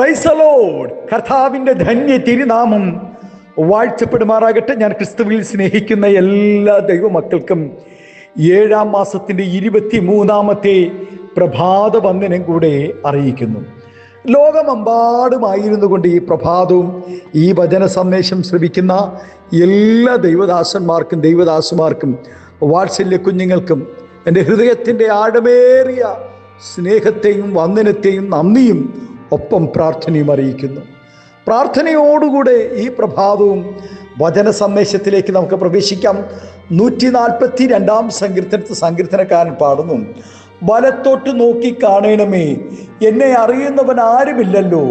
Praise the Lord. കർത്താവിൻ്റെ ധന്യ തിരുനാമം വാഴ്ചപ്പെടുമാറാകട്ടെ. ഞാൻ ക്രിസ്തുവിൽ സ്നേഹിക്കുന്ന എല്ലാ ദൈവമക്കൾക്കും 7-ാം മാസത്തിൻ്റെ 23-ാമത്തെ പ്രഭാത വന്ദനം കൂടെ അറിയിക്കുന്നു. ലോകമെമ്പാടുമായിരുന്നു കൊണ്ട് ഈ പ്രഭാതവും ഈ വചന സന്ദേശം ശ്രവിക്കുന്ന എല്ലാ ദൈവദാസന്മാർക്കും ദൈവദാസുമാർക്കും വാത്സല്യ കുഞ്ഞുങ്ങൾക്കും എൻ്റെ ഹൃദയത്തിൻ്റെ ആഴമേറിയ സ്നേഹത്തെയും വന്ദനത്തെയും നന്ദിയും ഒപ്പം പ്രാർത്ഥനയും അറിയിക്കുന്നു. പ്രാർത്ഥനയോടുകൂടെ ഈ പ്രഭാതവും വചന സന്ദേശത്തിലേക്ക് നമുക്ക് പ്രവേശിക്കാം. 142-ാം സങ്കീർത്തനക്കാരൻ പാടുന്നു, വലത്തോട്ട് നോക്കി കാണണമേ, എന്നെ അറിയുന്നവൻ ആരുമില്ലല്ലോ,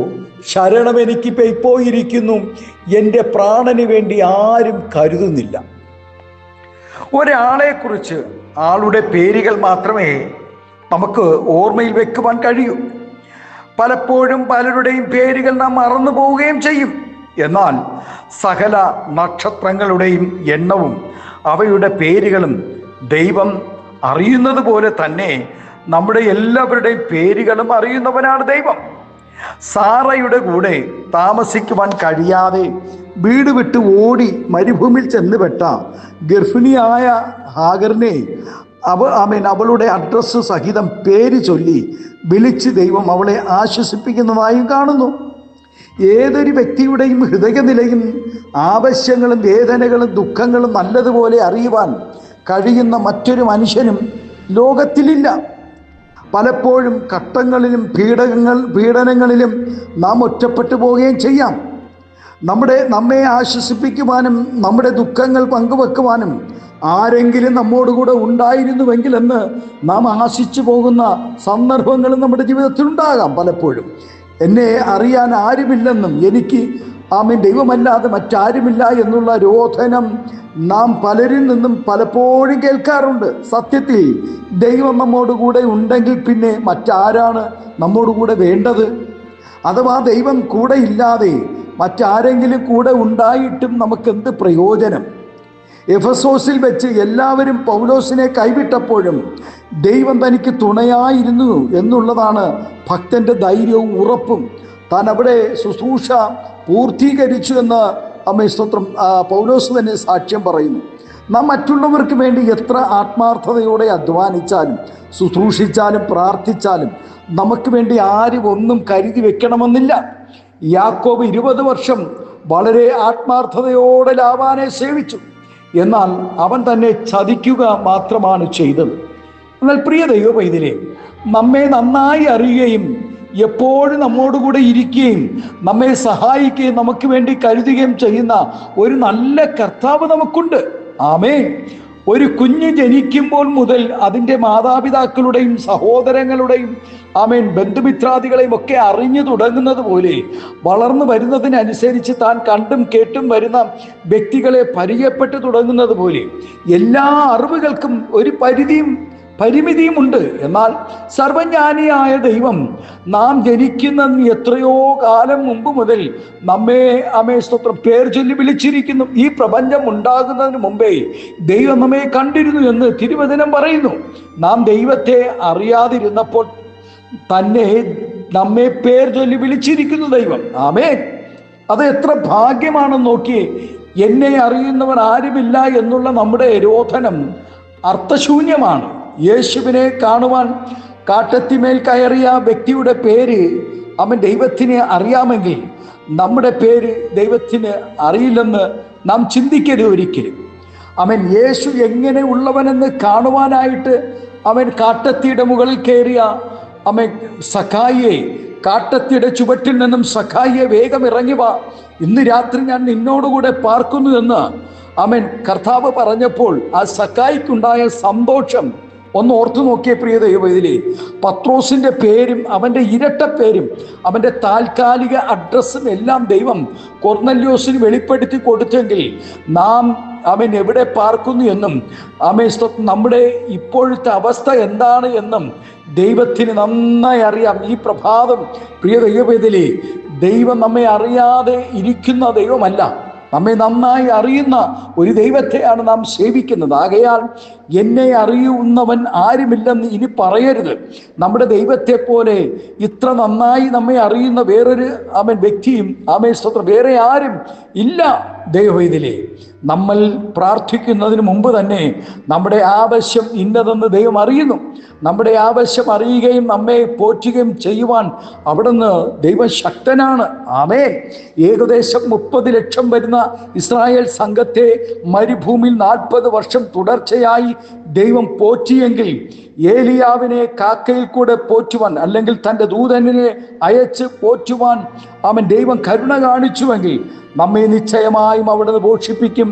ശരണം എനിക്ക് പോയിരിക്കുന്നു, എൻ്റെ പ്രാണന് വേണ്ടി ആരും കരുതുന്നില്ല. ഒരാളെക്കുറിച്ച് ആളുടെ പേരുകൾ മാത്രമേ നമുക്ക് ഓർമ്മയിൽ വെക്കുവാൻ കഴിയൂ. പലപ്പോഴും പലരുടെയും പേരുകൾ നാം മറന്നു പോവുകയും ചെയ്യും. എന്നാൽ സകല നക്ഷത്രങ്ങളുടെയും എണ്ണവും അവയുടെ പേരുകളും ദൈവം അറിയുന്നത് പോലെ തന്നെ നമ്മുടെ എല്ലാവരുടെയും പേരുകളും അറിയുന്നവനാണ് ദൈവം. സാറയുടെ കൂടെ താമസിക്കുവാൻ കഴിയാതെ വീട് വിട്ട് ഓടി മരുഭൂമിയിൽ ചെന്നുപെട്ട ഗർഭിണിയായ ഹാഗറിനെ അവളുടെ അഡ്രസ്സ് സഹിതം പേര് ചൊല്ലി വിളിച്ച് ദൈവം അവളെ ആശ്വസിപ്പിക്കുന്നതായും കാണുന്നു. ഏതൊരു വ്യക്തിയുടെയും ഹൃദയനിലയും ആവശ്യങ്ങളും വേദനകളും ദുഃഖങ്ങളും നല്ലതുപോലെ അറിയുവാൻ കഴിയുന്ന മറ്റൊരു മനുഷ്യനും ലോകത്തിലില്ല. പലപ്പോഴും ഘട്ടങ്ങളിലും പീഡനങ്ങളിലും നാം ഒറ്റപ്പെട്ടു പോവുകയും ചെയ്യാം. നമ്മെ ആശ്വസിപ്പിക്കുവാനും നമ്മുടെ ദുഃഖങ്ങൾ പങ്കുവെക്കുവാനും ആരെങ്കിലും നമ്മോടുകൂടെ ഉണ്ടായിരുന്നുവെങ്കിൽ എന്ന് നാം ആശിച്ചു പോകുന്ന സന്ദർഭങ്ങളും നമ്മുടെ ജീവിതത്തിൽ ഉണ്ടാകാം. പലപ്പോഴും എന്നെ അറിയാൻ ആരുമില്ലെന്നും എനിക്ക് ദൈവമല്ലാതെ മറ്റാരുമില്ല എന്നുള്ള രോധനം നാം പലരിൽ നിന്നും പലപ്പോഴും കേൾക്കാറുണ്ട്. സത്യത്തിൽ ദൈവം നമ്മോടുകൂടെ ഉണ്ടെങ്കിൽ പിന്നെ മറ്റാരാണ് നമ്മോടുകൂടെ വേണ്ടത്? അഥവാ ദൈവം കൂടെ ഇല്ലാതെ മറ്റാരെങ്കിലും കൂടെ ഉണ്ടായിട്ടും നമുക്കെന്ത് പ്രയോജനം? എഫെസോസിൽ വെച്ച് എല്ലാവരും പൗലോസിനെ കൈവിട്ടപ്പോഴും ദൈവം തനിക്ക് തുണയായിരുന്നു എന്നുള്ളതാണ് ഭക്തന്റെ ധൈര്യവും ഉറപ്പും. താൻ അവിടെ ശുശ്രൂഷ പൂർത്തീകരിച്ചു എന്ന് സ്തോത്രം പൗലോസ് തന്നെ സാക്ഷ്യം പറയുന്നു. നാം മറ്റുള്ളവർക്ക് വേണ്ടി എത്ര ആത്മാർത്ഥതയോടെ അധ്വാനിച്ചാലും ശുശ്രൂഷിച്ചാലും പ്രാർത്ഥിച്ചാലും നമുക്ക് വേണ്ടി ആരും ഒന്നും കരുതി വെക്കണമെന്നില്ല. യാക്കോബ് 20 വർഷം വളരെ ആത്മാർത്ഥതയോടെ ലാബാനെ സേവിച്ചു. എന്നാൽ അവൻ തന്നെ ചതിക്കുക മാത്രമാണ് ചെയ്തത്. എന്നാൽ പ്രിയ ദൈവപൈതലേ, നമ്മെ നന്നായി അറിയുകയും എപ്പോഴും നമ്മോടുകൂടെ ഇരിക്കുകയും നമ്മെ സഹായിക്കുകയും നമുക്ക് വേണ്ടി കരുതുകയും ചെയ്യുന്ന ഒരു നല്ല കർത്താവ് നമുക്കുണ്ട്. ആമേൻ. ഒരു കുഞ്ഞ് ജനിക്കുമ്പോൾ മുതൽ അതിൻ്റെ മാതാപിതാക്കളുടെയും സഹോദരങ്ങളുടെയും ബന്ധുമിത്രാദികളെയും ഒക്കെ അറിഞ്ഞു തുടങ്ങുന്നത് പോലെ വളർന്നു വരുന്നതിനനുസരിച്ച് താൻ കണ്ടും കേട്ടും വരുന്ന വ്യക്തികളെ പരിചയപ്പെട്ടു തുടങ്ങുന്നത് പോലെ എല്ലാ അറിവുകൾക്കും ഒരു പരിമിതിയുമുണ്ട്. എന്നാൽ സർവജ്ഞാനിയായ ദൈവം നാം ജനിക്കുന്ന എത്രയോ കാലം മുമ്പ് മുതൽ നമ്മെ സ്തോത്രം പേർ ചൊല്ലി വിളിച്ചിരിക്കുന്നു. ഈ പ്രപഞ്ചം ഉണ്ടാകുന്നതിന് മുമ്പേ ദൈവം നമ്മെ കണ്ടിരുന്നു എന്ന് തിരുവചനം പറയുന്നു. നാം ദൈവത്തെ അറിയാതിരുന്നപ്പോൾ തന്നെ നമ്മെ പേർ ചൊല്ലി വിളിച്ചിരിക്കുന്നു ദൈവം. ആമേൻ. അത് എത്ര ഭാഗ്യമാണെന്ന് നോക്കിയേ. എന്നെ അറിയുന്നവർ ആരുമില്ല എന്നുള്ള നമ്മുടെ രോധനം അർത്ഥശൂന്യമാണ്. യേശുവിനെ കാണുവാൻ കാട്ടത്തിമേൽ കയറിയ വ്യക്തിയുടെ പേര് ദൈവത്തിന് അറിയാമെങ്കിൽ നമ്മുടെ പേര് ദൈവത്തിന് അറിയില്ലെന്ന് നാം ചിന്തിക്കരുത് ഒരിക്കലും. യേശു എങ്ങനെ ഉള്ളവനെന്ന് കാണുവാനായിട്ട് കാട്ടത്തിയുടെ മുകളിൽ കയറിയ സഖായിയെ, കാട്ടത്തിയുടെ ചുവട്ടിൽ നിന്നും സഖായിയെ വേഗം ഇറങ്ങി വാ, ഇന്ന് രാത്രി ഞാൻ നിന്നോടുകൂടെ പാർക്കുന്നു എന്ന് കർത്താവ് പറഞ്ഞപ്പോൾ ആ സഖായിക്കുണ്ടായ സന്തോഷം ഒന്ന് ഓർത്തു നോക്കിയ പ്രിയ ദൈവവേദിലേ. പത്രോസിന്റെ പേരും അവൻ്റെ ഇരട്ട പേരും അവൻ്റെ താൽക്കാലിക അഡ്രസ്സും എല്ലാം ദൈവം കൊർന്നല്യോസിന് വെളിപ്പെടുത്തി കൊടുത്തെങ്കിൽ നാം എവിടെ പാർക്കുന്നു എന്നും നമ്മുടെ ഇപ്പോഴത്തെ അവസ്ഥ എന്താണ് എന്നും ദൈവത്തിന് നന്നായി അറിയാം. ഈ പ്രഭാതം പ്രിയ ദൈവവേദിലേ, ദൈവം നമ്മെ അറിയാതെ ഇരിക്കുന്ന ദൈവമല്ല. നമ്മെ നന്നായി അറിയുന്ന ഒരു ദൈവത്തെയാണ് നാം സേവിക്കുന്നത്. ആകയാൽ എന്നെ അറിയുന്നവൻ ആരുമില്ലെന്ന് ഇനി പറയരുത്. നമ്മുടെ ദൈവത്തെ പോലെ ഇത്ര നന്നായി നമ്മെ അറിയുന്ന വേറൊരു വ്യക്തിയും സ്തോത്രം വേറെ ആരും ഇല്ല. ദൈവവേദിയിലെ നമ്മൾ പ്രാർത്ഥിക്കുന്നതിന് മുമ്പ് തന്നെ നമ്മുടെ ആവശ്യം ഇന്നതെന്ന് ദൈവം അറിയുന്നു. നമ്മുടെ ആവശ്യം അറിയുകയും നമ്മെ പോറ്റുകയും ചെയ്യുവാൻ അവിടുന്ന് ദൈവം ശക്തനാണ്. ആമേൻ. ഏകദേശം 30 ലക്ഷം വരുന്ന ഇസ്രായേൽ സംഘത്തെ മരുഭൂമിയിൽ 40 വർഷം തുടർച്ചയായി ദൈവം പോറ്റിയെങ്കിൽ ഏലിയാവിനെ കാക്കയിൽ കൂടെ പോറ്റുവാൻ, അല്ലെങ്കിൽ തൻ്റെ ദൂതനെ അയച്ച് പോറ്റുവാൻ ദൈവം കരുണ കാണിച്ചുവെങ്കിൽ നമ്മെ നിശ്ചയമായും അവിടുന്ന് പോഷിപ്പിക്കും.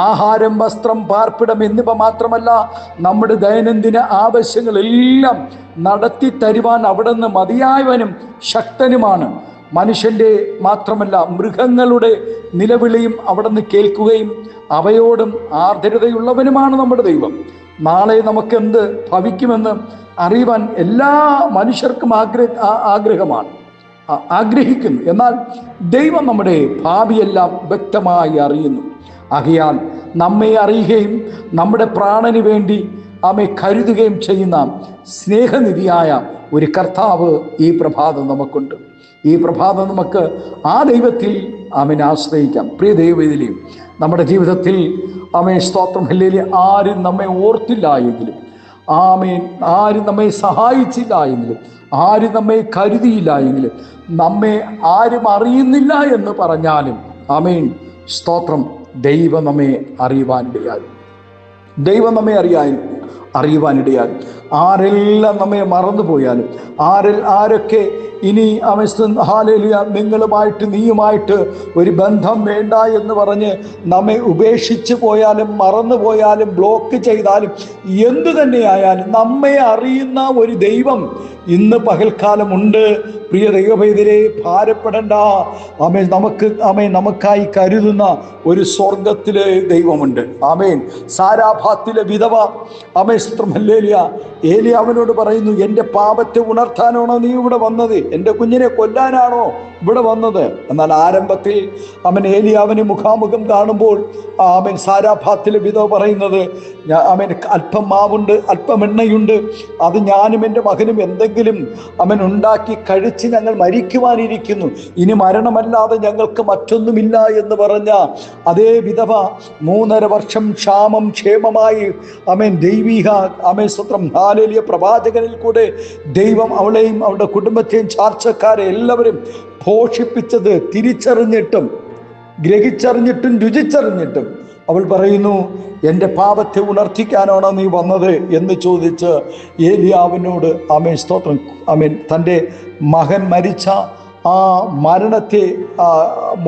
ആഹാരം, വസ്ത്രം, പാർപ്പിടം എന്നിവ മാത്രമല്ല, നമ്മുടെ ദൈനംദിന ആവശ്യങ്ങളെല്ലാം നടത്തി തരുവാൻ അവിടുന്ന് മതിയായവനും ശക്തനുമാണ്. മനുഷ്യൻ്റെ മാത്രമല്ല മൃഗങ്ങളുടെ നിലവിളിയും അവിടുന്ന് കേൾക്കുകയും അവയോടും ആർദ്രതയുള്ളവനുമാണ് നമ്മുടെ ദൈവം. നാളെ നമുക്കെന്ത് ഭവിക്കുമെന്ന് അറിയുവാൻ എല്ലാ മനുഷ്യർക്കും ആഗ്രഹിക്കുന്നു. എന്നാൽ ദൈവം നമ്മുടെ ഭാവിയെല്ലാം വ്യക്തമായി അറിയുന്നു. ആകയാൽ നമ്മെ അറിയുകയും നമ്മുടെ പ്രാണന് വേണ്ടി കരുതുകയും ചെയ്യുന്ന സ്നേഹനിധിയായ ഒരു കർത്താവ് ഈ പ്രഭാതം നമുക്കുണ്ട്. ഈ പ്രഭാതം നമുക്ക് ആ ദൈവത്തിൽ ആശ്രയിക്കാം. പ്രിയ ദൈവവേദിയിലും നമ്മുടെ ജീവിതത്തിൽ സ്തോത്രം ഹല്ലേലൂയ, ആരും നമ്മെ ഓർത്തില്ല എങ്കിലും, ആരും നമ്മെ സഹായിച്ചില്ല എങ്കിലും, ആരും നമ്മെ കരുതിയില്ല എങ്കിലും, നമ്മെ ആരും അറിയുന്നില്ല എന്ന് പറഞ്ഞാലും സ്തോത്രം, ദൈവം നമ്മെ അറിയുവാനിടയായി. അറിയുവാനിടയാൽ ആരെല്ലാം നമ്മെ മറന്നുപോയാലും, ആരൊക്കെ ഇനി ഹല്ലേലൂയ നിങ്ങളുമായിട്ട് നീയുമായിട്ട് ഒരു ബന്ധം വേണ്ട എന്ന് പറഞ്ഞ് നമ്മെ ഉപേക്ഷിച്ച് പോയാലും, മറന്നു പോയാലും, ബ്ലോക്ക് ചെയ്താലും, എന്തു തന്നെയായാലും നമ്മെ അറിയുന്ന ഒരു ദൈവം ഇന്ന് പകൽക്കാലമുണ്ട്. പ്രിയ ദൈവവേദിയിലെ ഭാരപ്പെടേണ്ട. നമുക്കായി കരുതുന്ന ഒരു സ്വർഗത്തിലെ ദൈവമുണ്ട്. സാരാഭാത്തിലെ വിധവ ഹല്ലേലൂയ ഏലിയാവിനോട് പറയുന്നു, എൻ്റെ പാപത്തെ ഉണർത്താനാണോ നീ ഇവിടെ വന്നത്? എൻ്റെ കുഞ്ഞിനെ കൊല്ലാനാണോ ഇവിടെ വന്നത്? എന്നാൽ ആരംഭത്തിൽ ഏലിയാവിനെ മുഖാമുഖം കാണുമ്പോൾ സാരാഭാത്തിലെ വിധവ പറയുന്നത്, അല്പം മാവുണ്ട്, അല്പം എണ്ണയുണ്ട്, അത് ഞാനും എൻ്റെ മകനും എന്തെങ്കിലും ഉണ്ടാക്കി കഴിച്ച് ഞങ്ങൾ മരിക്കുവാനിരിക്കുന്നു, ഇനി മരണമല്ലാതെ ഞങ്ങൾക്ക് മറ്റൊന്നുമില്ല എന്ന് പറഞ്ഞ അതേ വിധവ 3.5 വർഷം ക്ഷേമമായി ദൈവിക സ്വത്രം ഹല്ലേലൂയ പ്രവാചകനിൽ കൂടെ ദൈവം അവളെയും അവളുടെ കുടുംബത്തെയും ചാർച്ചക്കാരെ എല്ലാവരും പോഷിപ്പിച്ചത് തിരിച്ചറിഞ്ഞിട്ടും, ഗ്രഹിച്ചറിഞ്ഞിട്ടും, രുചിച്ചറിഞ്ഞിട്ടും അവൾ പറയുന്നു, എൻ്റെ പാപത്തെ ഉണർത്തിക്കാനാണോ നീ വന്നത് എന്ന് ചോദിച്ച് ഏലിയാവിനോട് സ്തോത്രം തൻ്റെ മകൻ മരിച്ച ആ മരണത്തെ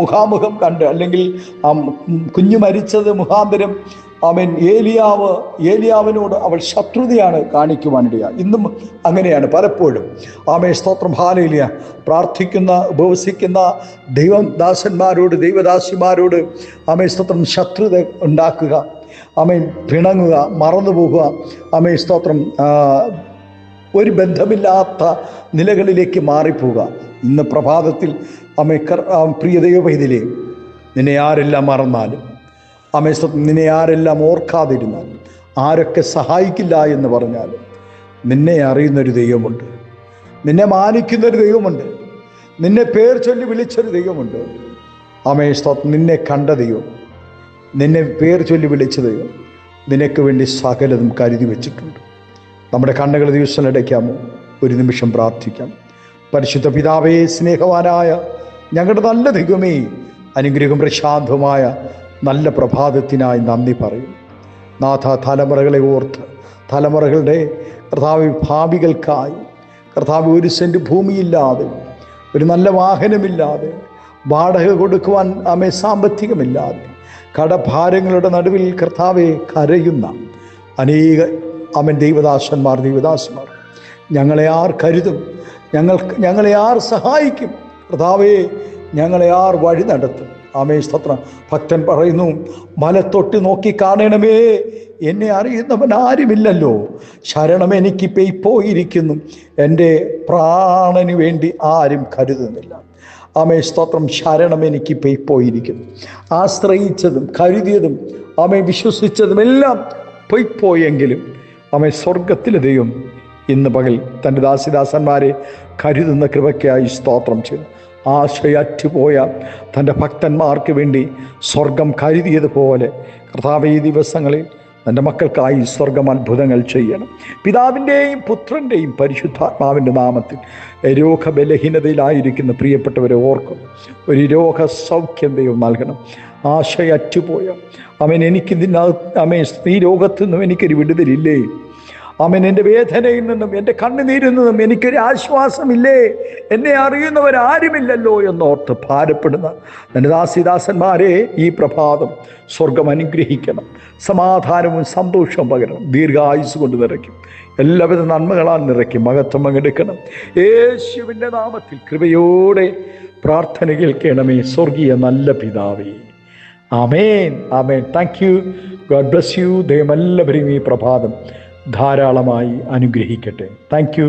മുഖാമുഖം കണ്ട്, അല്ലെങ്കിൽ കുഞ്ഞു മരിച്ചത് മുഖാന്തരം ഏലിയാവിനോട് അവൾ ശത്രുതയാണ് കാണിക്കുവാനിടയാ. ഇന്നും അങ്ങനെയാണ് പലപ്പോഴും. സ്തോത്രം ഹല്ലേലൂയ. പ്രാർത്ഥിക്കുന്ന, ഉപവസിക്കുന്ന ദൈവദാസന്മാരോട്, ദൈവദാസിമാരോട് സ്തോത്രം ശത്രുത ഉണ്ടാക്കുക, പിണങ്ങുക, മറന്നുപോകുക, സ്തോത്രം ഒരു ബന്ധമില്ലാത്ത നിലകളിലേക്ക് മാറിപ്പോവുക. ഇന്ന് പ്രഭാതത്തിൽ പ്രിയ ദൈവവേദിയിലെ നിന്നെ ആരെല്ലാം മറന്നാലും, നിന്നെ ആരെല്ലാം ഓർക്കാതിരുന്നാൽ, ആരൊക്കെ സഹായിക്കില്ല എന്ന് പറഞ്ഞാലും, നിന്നെ അറിയുന്നൊരു ദൈവമുണ്ട്, നിന്നെ മാനിക്കുന്നൊരു ദൈവമുണ്ട്, നിന്നെ പേർ ചൊല്ലി വിളിച്ചൊരു ദൈവമുണ്ട്. സ്തോത്രം, നിന്നെ കണ്ട ദൈവം, നിന്നെ പേർ ചൊല്ലി വിളിച്ച ദൈവം നിനക്ക് വേണ്ടി സകലതും കരുതി വെച്ചിട്ടുണ്ട്. നമ്മുടെ കണ്ണുകൾ ദിവസം അടയ്ക്കാമോ? ഒരു നിമിഷം പ്രാർത്ഥിക്കാം. പരിശുദ്ധ പിതാവേ, സ്നേഹവാനായ ഞങ്ങളുടെ നല്ല ദൈവമേ, അനുഗ്രഹം പ്രശാന്തമായ നല്ല പ്രഭാതത്തിനായി നന്ദി പറയും. നാഥ, തലമുറകളെ ഓർത്ത്, തലമുറകളുടെ ഭാവികൾക്കായി കർത്താവ്, 1 സെൻറ്റ് ഭൂമിയില്ലാതെ, ഒരു നല്ല വാഹനമില്ലാതെ, വാടക കൊടുക്കുവാൻ സാമ്പത്തികമില്ലാതെ, കടഭാരങ്ങളുടെ നടുവിൽ കർത്താവെ കരയുന്ന അനേക ദൈവദാസന്മാർ, ഞങ്ങളെ ആർ കരുതും? ഞങ്ങളെ ആർ സഹായിക്കും? കർത്താവേ, ഞങ്ങളെ ആർ വഴി നടത്തും? ആമേൻ സ്തോത്രം. ഭക്തൻ പറയുന്നു, മലത്തൊട്ട് നോക്കി കാണണമേ, എന്നെ അറിയുന്നവൻ ആരുമില്ലല്ലോ. ശരണം എനിക്ക് പെയ്പോയിരിക്കുന്നു, എൻ്റെ പ്രാണന് വേണ്ടി ആരും കരുതുന്നില്ല. ആമേൻ സ്തോത്രം. ശരണം എനിക്ക് പെയ്പോയിരിക്കുന്നു. ആശ്രയിച്ചതും കരുതിയതും ആമേൻ വിശ്വസിച്ചതും എല്ലാം പൊയ്പോയെങ്കിലും ആമേൻ സ്വർഗത്തിലെ ദൈവം ഇന്ന് പകൽ തൻ്റെ ദാസിദാസന്മാരെ കരുതുന്ന കൃപയ്ക്കായി സ്തോത്രം ചെയ്തു. ആശയറ്റുപോയ തൻ്റെ ഭക്തന്മാർക്ക് വേണ്ടി സ്വർഗം കരുതിയതുപോലെ കർത്താവ് ഈ ദിവസങ്ങളിൽ തൻ്റെ മക്കൾക്കായി സ്വർഗം അത്ഭുതങ്ങൾ ചെയ്യണം. പിതാവിൻ്റെയും പുത്രൻ്റെയും പരിശുദ്ധാത്മാവിൻ്റെ നാമത്തിൽ രോഗബലഹീനതയിലായിരിക്കുന്ന പ്രിയപ്പെട്ടവരെ ഓർക്കും. ഒരു രോഗസൗഖ്യം ദൈവം നൽകണം. ആശയറ്റുപോയ അവൻ എനിക്ക് അമേ ഈ രോഗത്തു നിന്നും എനിക്കൊരു വിടുതലില്ലേ, അവൻ എൻ്റെ വേദനയിൽ നിന്നും എൻ്റെ കണ്ണുനീരിൽ നിന്നും എനിക്കൊരു ആശ്വാസമില്ലേ, എന്നെ അറിയുന്നവരാരുമില്ലല്ലോ എന്നോർത്ത് ഭാരപ്പെടുന്ന എൻ്റെ ദാസിദാസന്മാരെ ഈ പ്രഭാതം സ്വർഗം അനുഗ്രഹിക്കണം. സമാധാനവും സന്തോഷവും പകരണം. ദീർഘായുസ് കൊണ്ട് നിറയ്ക്കും. എല്ലാവിധ നന്മകളാൽ നിറയ്ക്കും. മഹത്വം പങ്കെടുക്കണം. യേശുവിൻ്റെ നാമത്തിൽ കൃപയോടെ പ്രാർത്ഥന കേൾക്കണമേ സ്വർഗീയ നല്ല പിതാവേ. Amen, amen. Thank you. God bless you. ദൈവം എല്ലാവരെയും ഈ പ്രഭാതം ധാരാളമായി അനുഗ്രഹിക്കട്ടെ. Thank U.